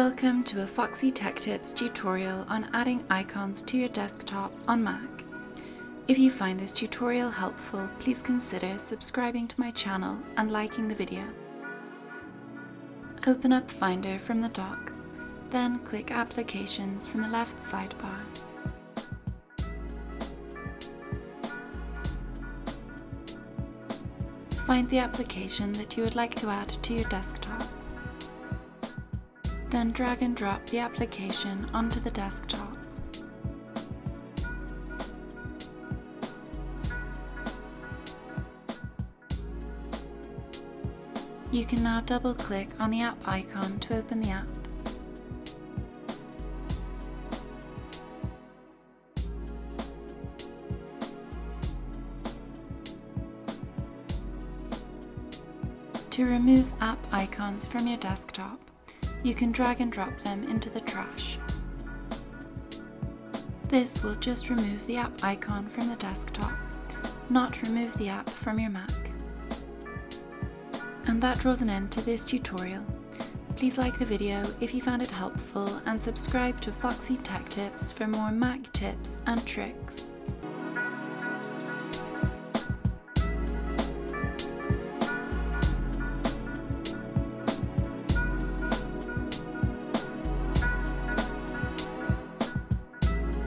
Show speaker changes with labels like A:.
A: Welcome to a Foxy Tech Tips tutorial on adding icons to your desktop on Mac. If you find this tutorial helpful, please consider subscribing to my channel and liking the video. Open up Finder from the dock, then click Applications from the left sidebar. Find the application that you would like to add to your desktop. Then drag and drop the application onto the desktop. You can now double-click on the app icon to open the app. To remove app icons from your desktop, you can drag and drop them into the trash. This will just remove the app icon from the desktop, not remove the app from your Mac. And that draws an end to this tutorial. Please like the video if you found it helpful and subscribe to Foxy Tech Tips for more Mac tips and tricks.